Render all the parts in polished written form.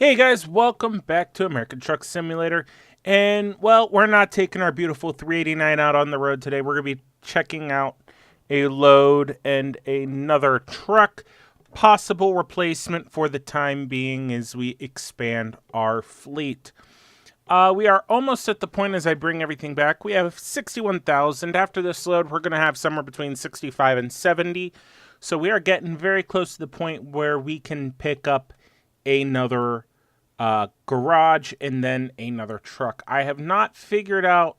Hey guys, welcome back to American Truck Simulator. And well, we're not taking our beautiful 389 out on the road today. We're going to be checking out a load and another truck. Possible replacement for the time being as we expand our fleet. We are almost at the point as I bring everything back. We have 61,000. After this load, we're going to have somewhere between 65 and 70. So we are getting very close to the point where we can pick up another garage and then another truck. I have not figured out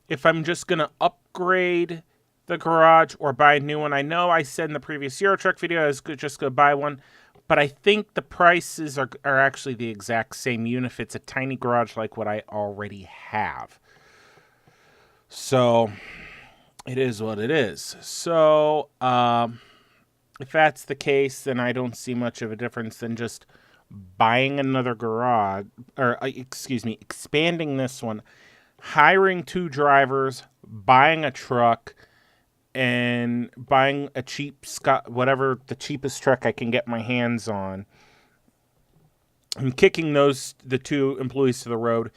if I'm just going to upgrade the garage or buy a new one. I know I said in the previous Euro Truck video I was just going to buy one, but I think the prices are actually the exact same, even if it's a tiny garage like what I already have. So it is what it is. So if that's the case, then I don't see much of a difference than just buying another garage, or expanding this one, hiring 2 drivers, buying a truck, and buying a cheap whatever the cheapest truck I can get my hands on. I'm kicking the 2 employees to the road,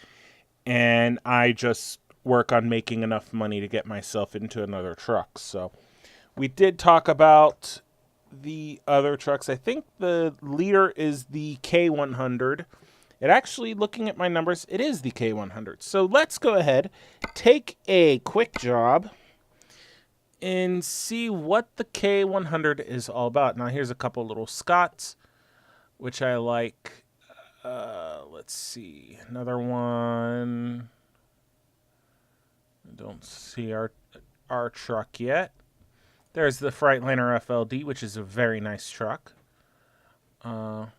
and I just work on making enough money to get myself into another truck. So we did talk about the other trucks. I think the leader is the K100. It actually, looking at my numbers, it is the K100. So let's go ahead, take a quick job, and see what the K100 is all about. Now here's a couple little Scots, which I like. Let's see, another one. I don't see our truck yet. There's the Freightliner FLD, which is a very nice truck. Well,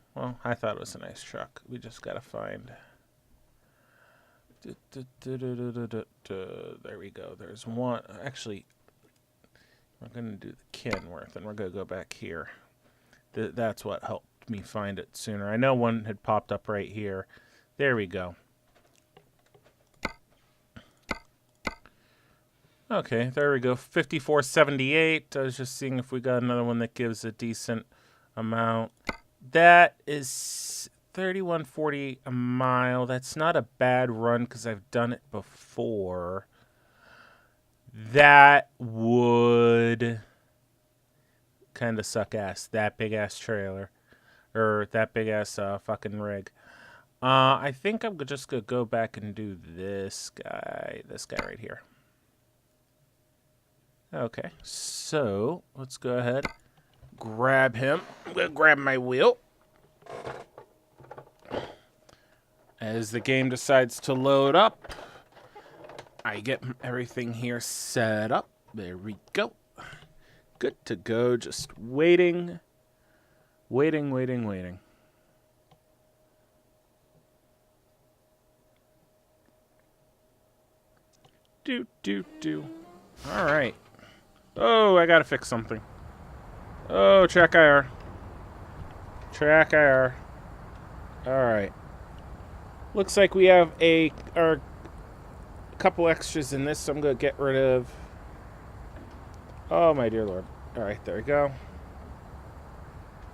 I thought it was a nice truck. We just gotta find. There we go. There's one. Actually, we're gonna do the Kenworth, and we're gonna go back here. That's what helped me find it sooner. I know one had popped up right here. There we go. Okay, there we go. 5478. I was just seeing if we got another one that gives a decent amount. That is 3140 a mile. That's not a bad run because I've done it before. That would kind of suck ass. That big ass trailer, or that big ass fucking rig. I think I'm just gonna go back and do this guy right here. Okay, so let's go ahead, grab him. I'm gonna grab my wheel. As the game decides to load up, I get everything here set up. There we go. Good to go, just waiting. Do. All right. Oh, I gotta fix something. Oh, track IR. Alright. Looks like we have a couple extras in this, so I'm gonna get rid of. Oh, my dear Lord. Alright, there we go.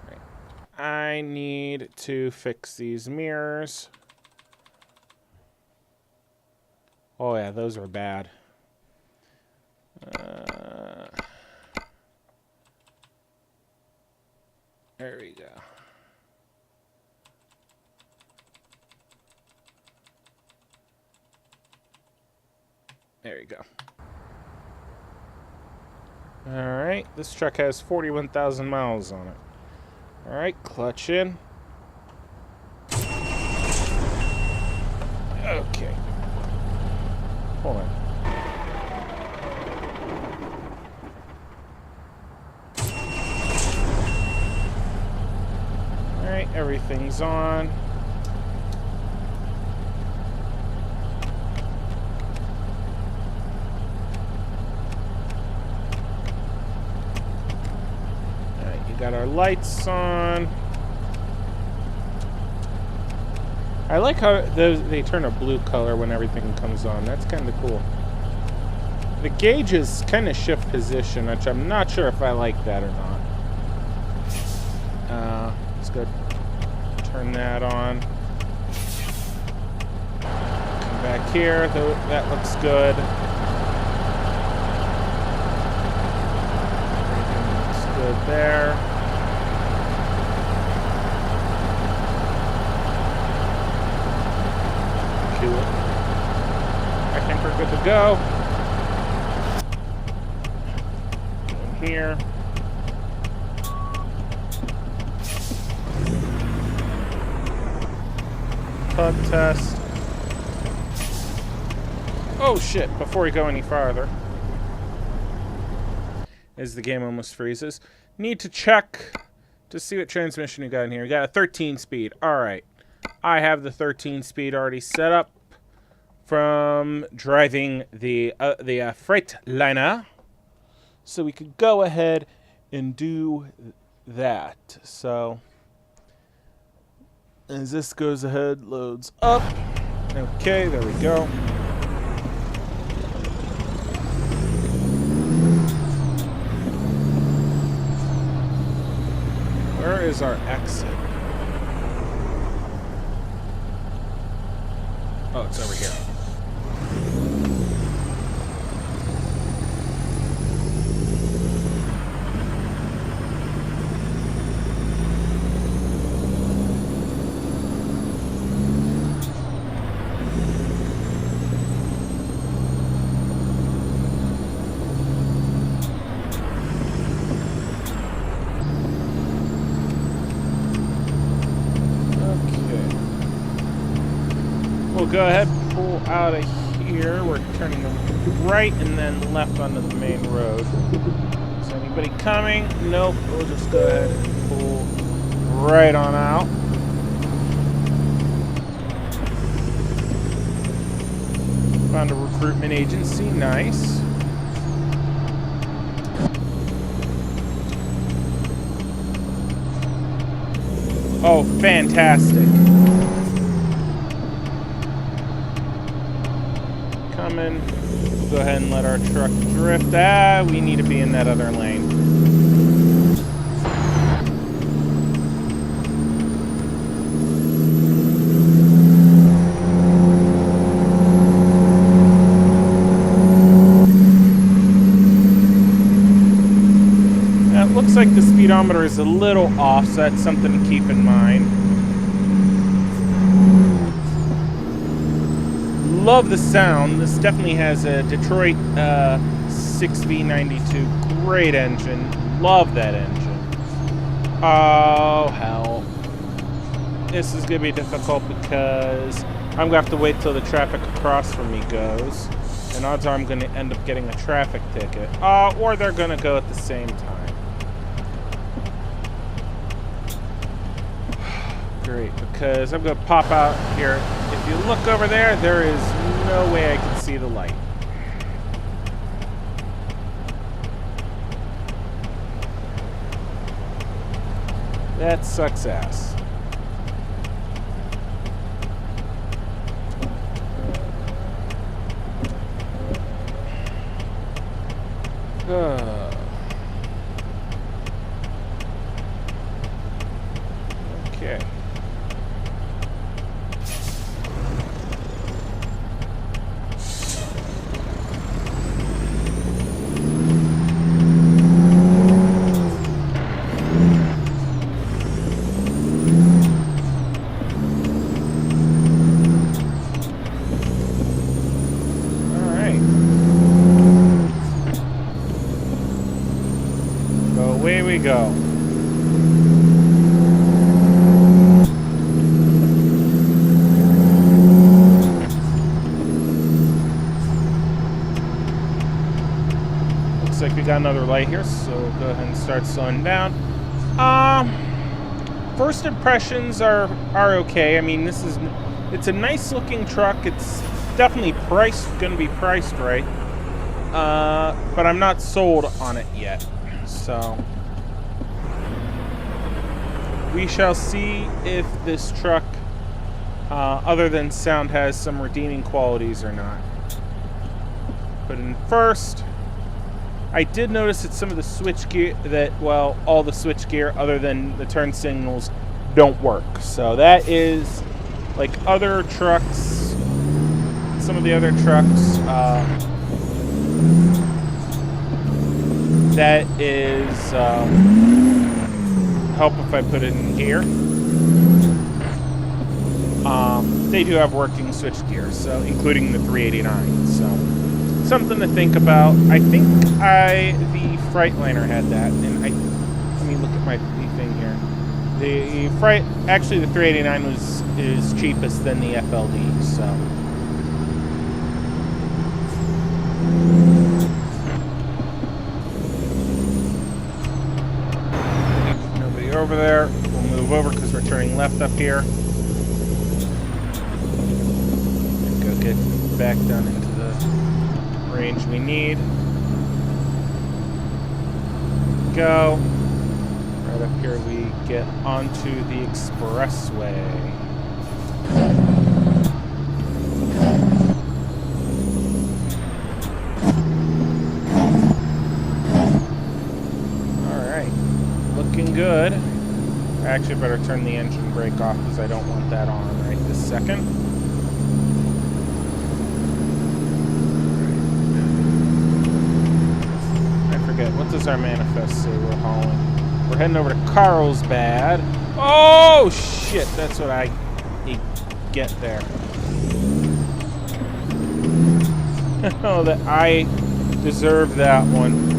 Right. I need to fix these mirrors. Oh, yeah, those are bad. There we go. There you go. Alright, this truck has 41,000 miles on it. Alright, clutch in. Okay. Hold on. Everything's on. Alright, you got our lights on. I like how they turn a blue color when everything comes on. That's kind of cool. The gauges kind of shift position, which I'm not sure if I like that or not. Let's go turn that on. Back here, though, that looks good. Everything looks good there. Cool. I think we're good to go. In here. Tug test. Oh shit, before we go any farther, as the game almost freezes, need to check to see what transmission you got in here. You got a 13 speed. Alright. I have the 13 speed already set up from driving the Freightliner. So we could go ahead and do that. So as this goes ahead, loads up. Okay, there we go. Where is our exit? Oh, it's over here. We'll go ahead and pull out of here. We're turning right and then left onto the main road. Is anybody coming? Nope. We'll just go ahead and pull right on out. Found a recruitment agency. Nice. Oh, fantastic. Coming. We'll go ahead and let our truck drift. Ah, we need to be in that other lane. Now, it looks like the speedometer is a little off, so that's something to keep in mind. Love the sound. This definitely has a Detroit 6V92. Great engine. Love that engine. Oh, hell. This is going to be difficult because I'm going to have to wait till the traffic across from me goes. And odds are I'm going to end up getting a traffic ticket. Or they're going to go at the same time. Great, because I'm going to pop out here. If you look over there, there is no way I can see the light. That sucks ass. Okay. Away we go. Looks like we got another light here, so we'll go ahead and start slowing down. First impressions are okay. I mean, it's a nice looking truck. It's definitely gonna be priced right. But I'm not sold on it yet. So we shall see if this truck, other than sound, has some redeeming qualities or not. But in first, I did notice that some of the switch gear, all the switch gear other than the turn signals don't work. So that is, like other trucks, some of the other trucks, that is help if I put it in gear. They do have working switch gear, so including the 389. So something to think about. I think the Freightliner had that, and let me look at my thing here. The actually the 389 is cheapest than the FLD. So nobody over there. We'll move over because we're turning left up here. Get back down into the range we need. Go. Right up here we get onto the expressway. Alright. Looking good. I actually better turn the engine brake off because I don't want that on right this second. What does our manifest say we're hauling? We're heading over to Carlsbad. Oh, shit. That's what I get there. Oh, that I deserve that one.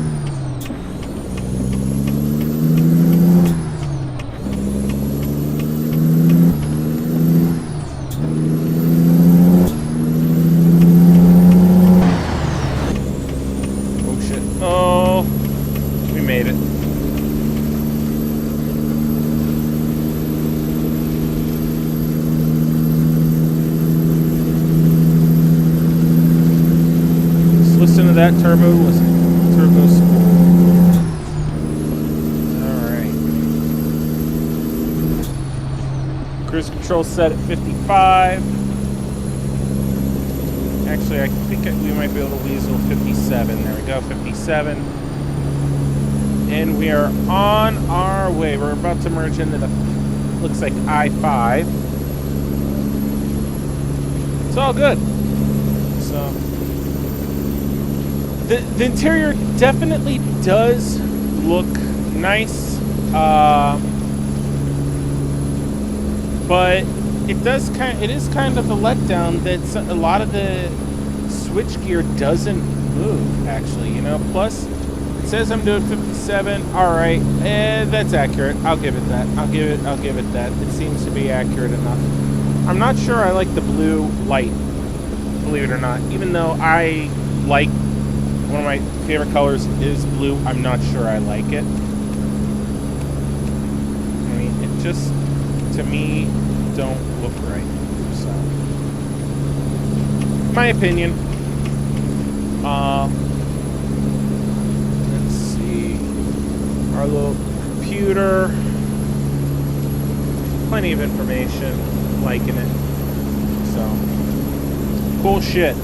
That turbo was turbo spool. Alright. Cruise control set at 55. Actually, I think we might be able to weasel 57. There we go, 57. And we are on our way. We're about to merge into the, looks like I-5. It's all good. So the interior definitely does look nice, but it is kind of a letdown that a lot of the switchgear doesn't move. Actually, you know. Plus, it says I'm doing 57. All right, that's accurate. I'll give it that. I'll give it that. It seems to be accurate enough. I'm not sure I like the blue light, believe it or not. Even though I like. One of my favorite colors is blue. I'm not sure I like it. I mean, it just, to me, don't look right. So, my opinion. Let's see. Our little computer. Plenty of information. Liking it. So, cool shit.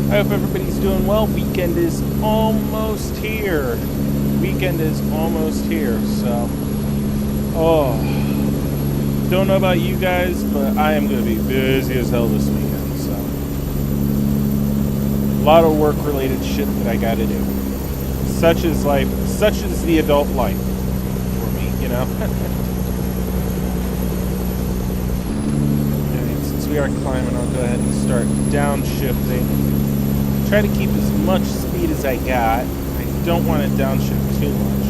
I hope everybody's doing well. Weekend is almost here. So, don't know about you guys, but I am going to be busy as hell this weekend. So, a lot of work-related shit that I got to do. Such is the adult life for me, you know. And since we are climbing, I'll go ahead and start downshifting. Try to keep as much speed as I got. I don't want to downshift too much.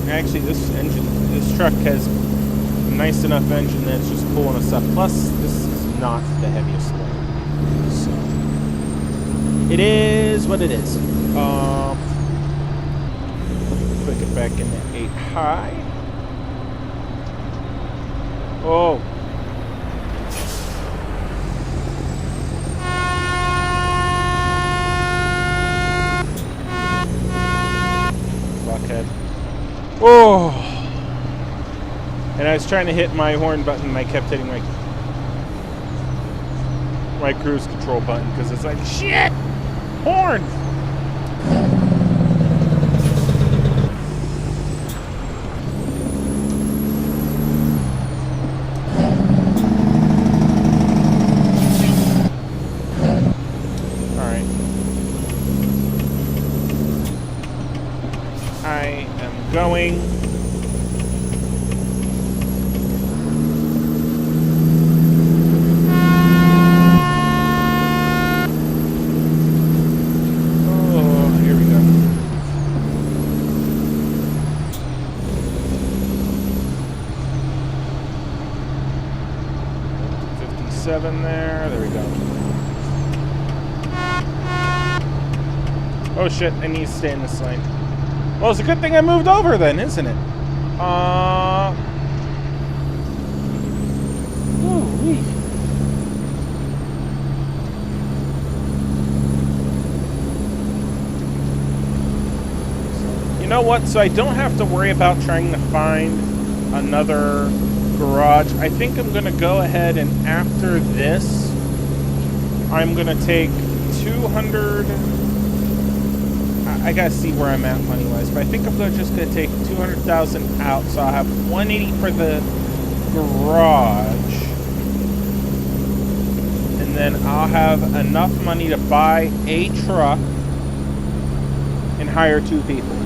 Actually, this truck has a nice enough engine that it's just pulling us up. Plus, this is not the heaviest one. So, it is what it is. Put it back in the 8 high. Oh. Oh, and I was trying to hit my horn button and I kept hitting my cruise control button because it's like, shit, horn. 27 there. There we go. Oh shit, I need to stay in this lane. Well, it's a good thing I moved over then, isn't it? Ooh-wee. You know what? So I don't have to worry about trying to find another garage. I think I'm going to go ahead and after this, I'm going to take 200... I got to see where I'm at money-wise, but I think I'm just going to take 200,000 out, so I'll have 180 for the garage. And then I'll have enough money to buy a truck and hire 2 people.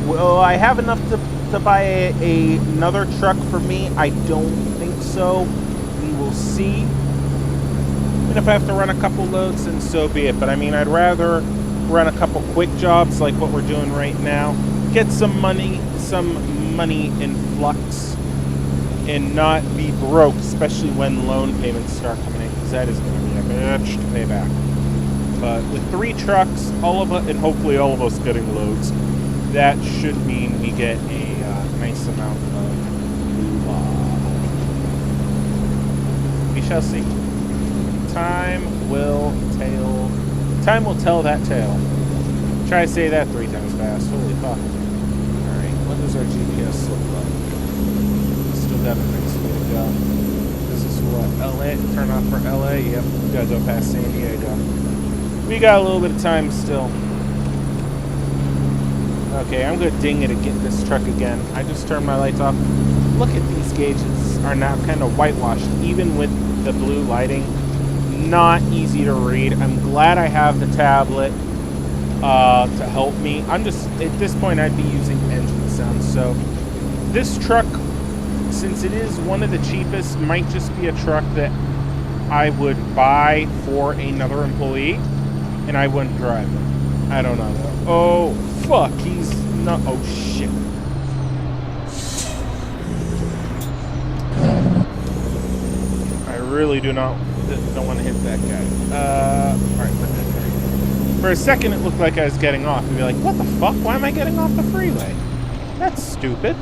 Will I have enough to buy another truck for me? I don't think so. We will see. And if I have to run a couple loads, then so be it. But I mean, I'd rather run a couple quick jobs like what we're doing right now. Get some money in flux, and not be broke, especially when loan payments start coming in, because that is going to be a bitch to pay back. But with 3 trucks, and hopefully all of us getting loads, that should mean we get a nice amount of we shall see. Time will tell that tale. Try to say that 3 times fast. Holy fuck. Alright, what does our GPS look like? Still got a nice way to go. This is what, LA? Turn off for LA? Yep, we gotta go past San Diego. We got a little bit of time still. Okay, I'm gonna ding it to get this truck again. I just turned my lights off. Look at these gauges are now kind of whitewashed, even with the blue lighting. Not easy to read. I'm glad I have the tablet to help me. I'm just, at this point, I'd be using engine sounds. So this truck, since it is one of the cheapest, might just be a truck that I would buy for another employee, and I wouldn't drive it. I don't know. Oh, fuck. He's not. Oh, shit. I really don't want to hit that guy. Alright, put that there. For a second, it looked like I was getting off. You'd be like, what the fuck? Why am I getting off the freeway? That's stupid.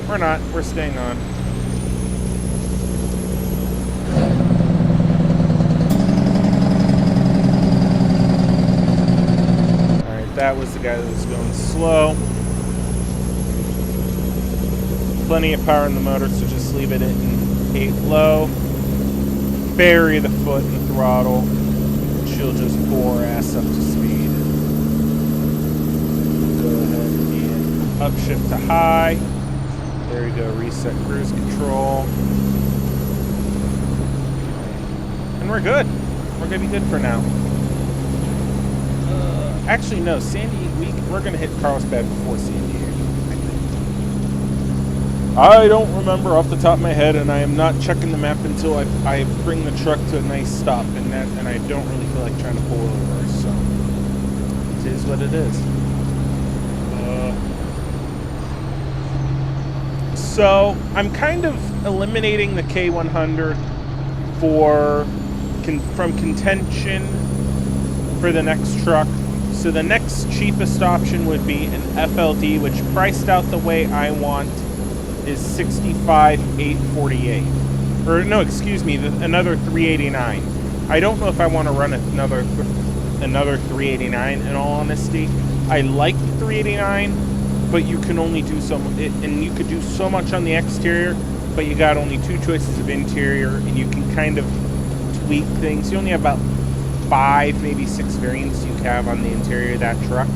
We're not. We're staying on. Alright, that was the guy that was going slow. Plenty of power in the motor, so just leave it in 8 low. Bury the foot in the throttle. She'll just pour ass up to speed. Go ahead and upshift to high. There we go, reset cruise control. And we're good. We're gonna be good for now. Actually, no, we're gonna hit Carlsbad before San Diego. I don't remember off the top of my head, and I am not checking the map until I bring the truck to a nice stop, and I don't really feel like trying to pull over, so it is what it is. So I'm kind of eliminating the K100 from contention for the next truck. So the next cheapest option would be an FLD, which priced out the way I want is $65,848. Or no, excuse me, another $389. I don't know if I want to run another $389. In all honesty, I like the $389, but you can only do and you could do so much on the exterior, but you got only 2 choices of interior, and you can kind of tweak things. You only have about 5, maybe 6 variants you can have on the interior of that truck.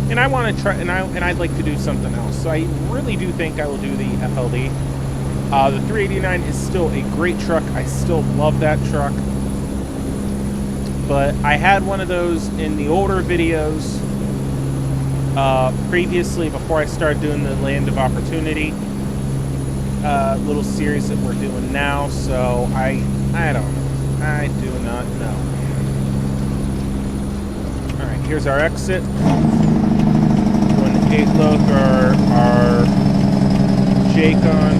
And I want to try, and I'd like to do something else. So I really do think I will do the FLD. The 389 is still a great truck. I still love that truck. But I had one of those in the older videos previously, before I started doing the Land of Opportunity little series that we're doing now. So I don't know. I do not know. All right, here's our exit. 8 low, throw our Jake on.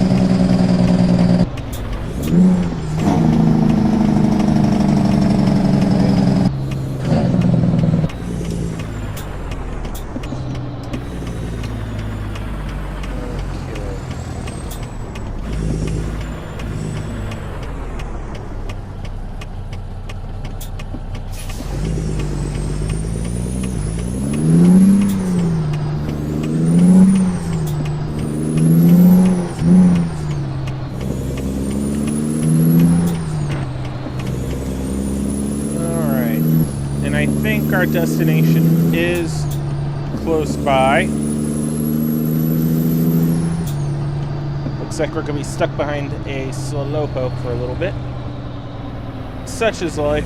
our destination is close by. Looks like we're going to be stuck behind a slowpoke for a little bit. Such is life.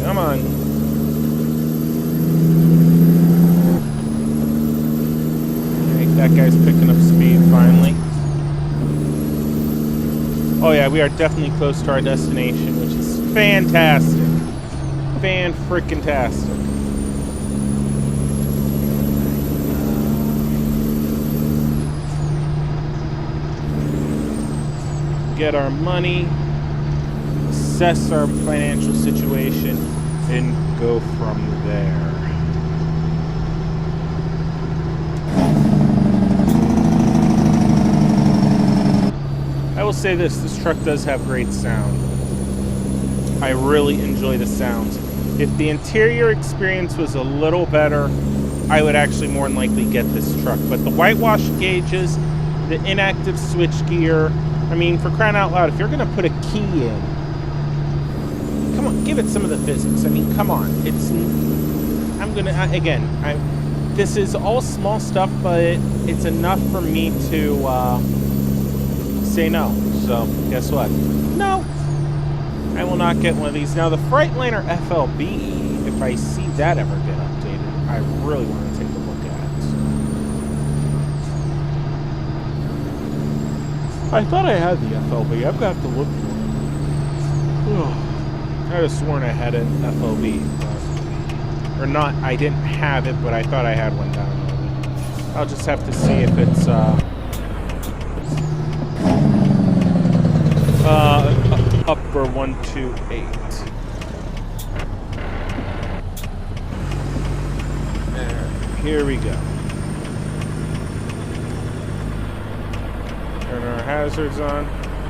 Come on. Alright, that guy's picking up speed finally. Oh yeah, we are definitely close to our destination, which is fantastic. Fan-frickin-tastic. Get our money, assess our financial situation, and go from there. I will say this truck does have great sound. I really enjoy the sounds. If the interior experience was a little better, I would actually more than likely get this truck. But the whitewash gauges, the inactive switchgear, I mean, for crying out loud, if you're going to put a key in, come on, give it some of the physics. I mean, come on. This is all small stuff, but it's enough for me to say no. So, guess what? No. I will not get one of these. Now, the Freightliner FLB, if I see that ever get updated, I really want to take a look at it. I thought I had the FLB. I've got to look for it. I could have sworn I had an FLB. Or not, I didn't have it, but I thought I had one downloaded. I'll just have to see if it's upper 128. Here we go. Turn our hazards on.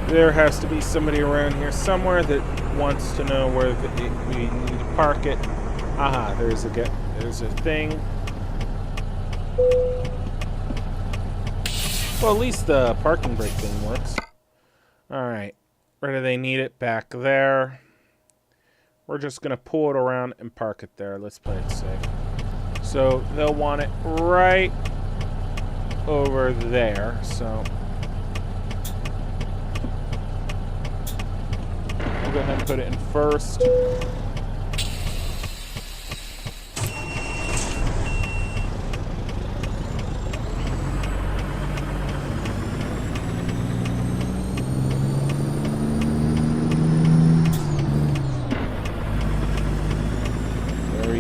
There has to be somebody around here somewhere that wants to know where we need to park it. Aha, there's a thing. Well, at least the parking brake thing works. Alright. Where do they need it? Back there. We're just going to pull it around and park it there. Let's play it safe. So, they'll want it right over there. So, we'll go ahead and put it in first.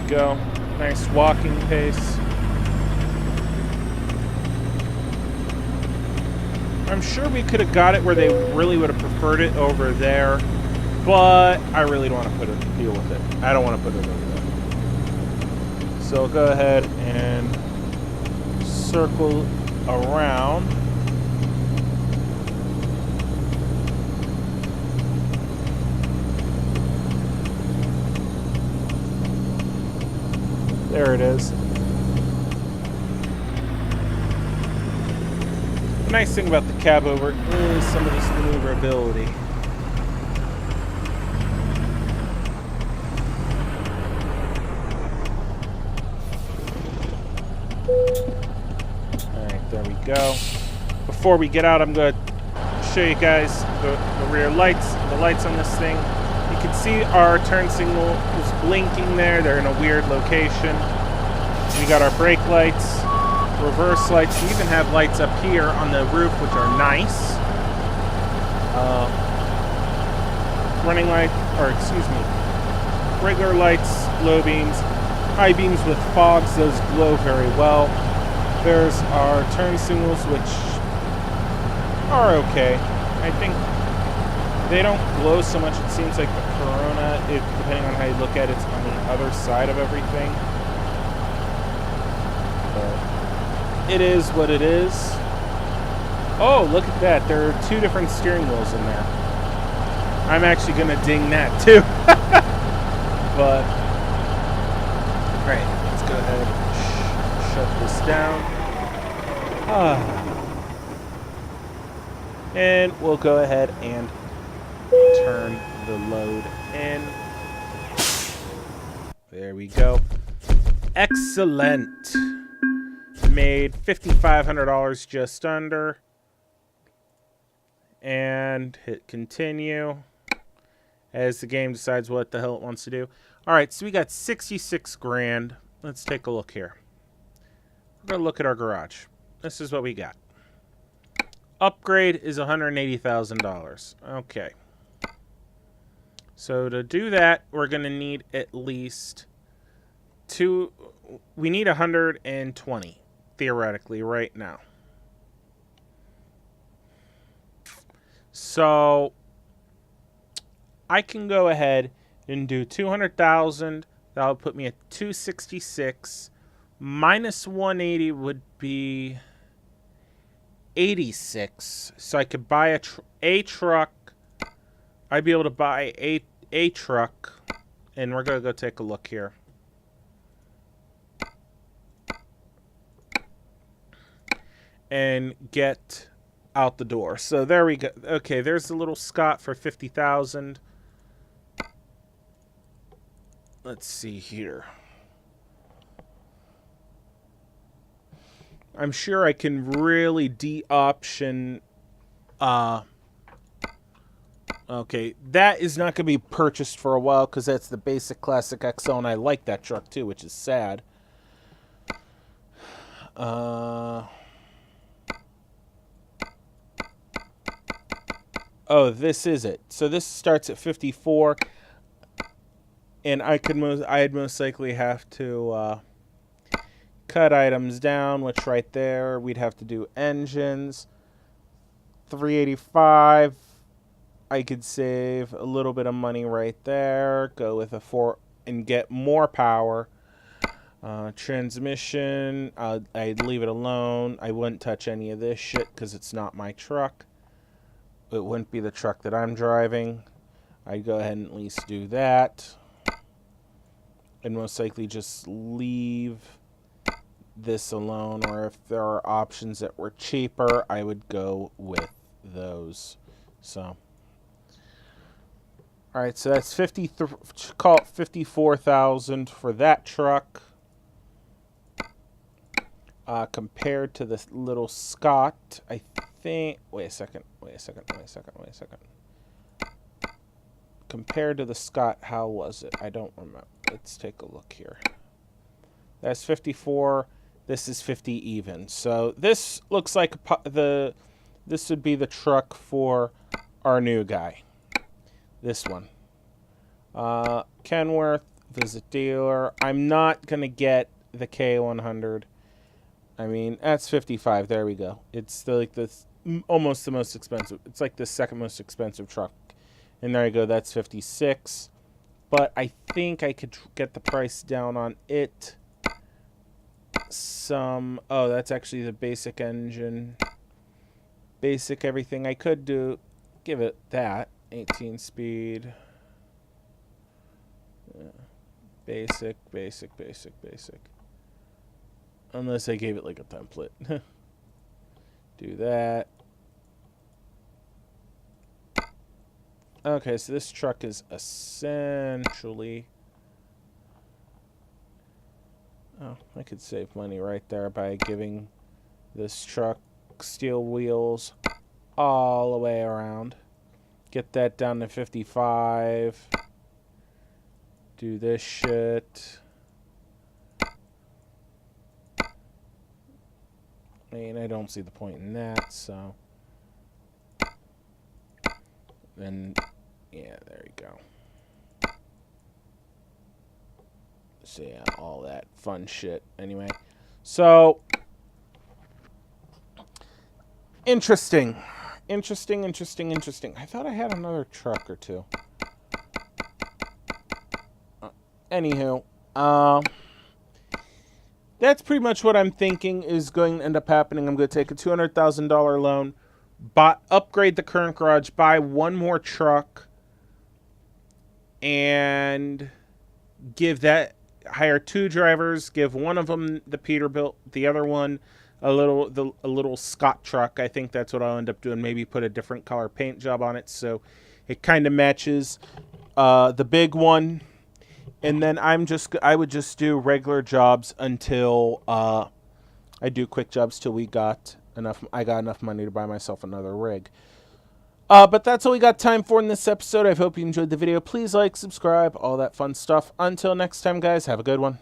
Go. Nice walking pace. I'm sure we could have got it where they really would have preferred it over there, but I really don't want to deal with it. I don't want to put it over there. So go ahead and circle around. There it is. The nice thing about the cab over is some of this maneuverability. Alright, there we go. Before we get out, I'm going to show you guys the rear lights. The lights on this thing. You can see our turn signal is blinking there. They're in a weird location. We got our brake lights, reverse lights. We even have lights up here on the roof, which are nice. Running light, or excuse me, regular lights, low beams, high beams with fogs. Those glow very well. There's our turn signals, which are okay. I think they don't glow so much. It seems like the Corona, depending on how you look at it, it's on the other side of everything. But it is what it is. Oh, look at that. There are two different steering wheels in there. I'm actually going to ding that too. But, alright, let's go ahead and shut this down. And we'll go ahead and turn the load in. There we go. Excellent. Made $5,500 just under. And hit continue as the game decides what the hell it wants to do. All right, so we got 66 grand. Let's take a look here. We're going to look at our garage. This is what we got. Upgrade is $180,000. Okay. So to do that, we're going to need at least we need 120 theoretically right now. So I can go ahead and do 200,000. That'll put me at 266. Minus 180 would be 86. So I could buy a truck. I'd be able to buy a truck. And we're going to go take a look here. And get out the door. So there we go. Okay, there's the little Scott for 50,000. Let's see here. I'm sure I can really de-option. Okay, that is not going to be purchased for a while because that's the basic classic XL, and I like that truck too, which is sad. Oh, this is it. So this starts at 54, and I'd most likely have to cut items down, which right there we'd have to do engines. 385. I could save a little bit of money right there. Go with a 4 and get more power. Transmission, I'd leave it alone. I wouldn't touch any of this shit because it's not my truck. It wouldn't be the truck that I'm driving. I'd go ahead and at least do that. And most likely just leave this alone. Or if there are options that were cheaper, I would go with those. So, all right, so that's call it 54,000 for that truck. Compared to this little Scott, I think. Wait a second. Compared to the Scott, how was it? I don't remember. Let's take a look here. That's 54. This is 50 even. So this looks like this would be the truck for our new guy. This one. Kenworth, visit dealer. I'm not going to get the K100. I mean, that's 55. There we go. It's almost the most expensive. It's like the second most expensive truck. And there you go. That's 56. But I think I could get the price down on it. Oh, that's actually the basic engine. Basic everything. I could give it that. 18 speed. Basic. Unless I gave it like a template. Do that. Okay, so this truck is essentially... Oh, I could save money right there by giving this truck steel wheels all the way around. Get that down to 55. Do this shit. I mean, I don't see the point in that, so... Then, yeah, there you go. So, yeah, all that fun shit. Anyway, so... Interesting. I thought I had another truck or two. Anywho, that's pretty much what I'm thinking is going to end up happening. I'm going to take a $200,000 loan, upgrade the current garage, buy one more truck, and hire 2 drivers, give one of them the Peterbilt, the other one a little Scott truck. I think that's what I'll end up doing. Maybe put a different color paint job on it so it kind of matches the big one. and then I would just do regular jobs until I do quick jobs till I got enough money to buy myself another rig. But that's all we got time for in this episode. I hope you enjoyed the video. Please like, subscribe, all that fun stuff. Until next time, guys, have a good one.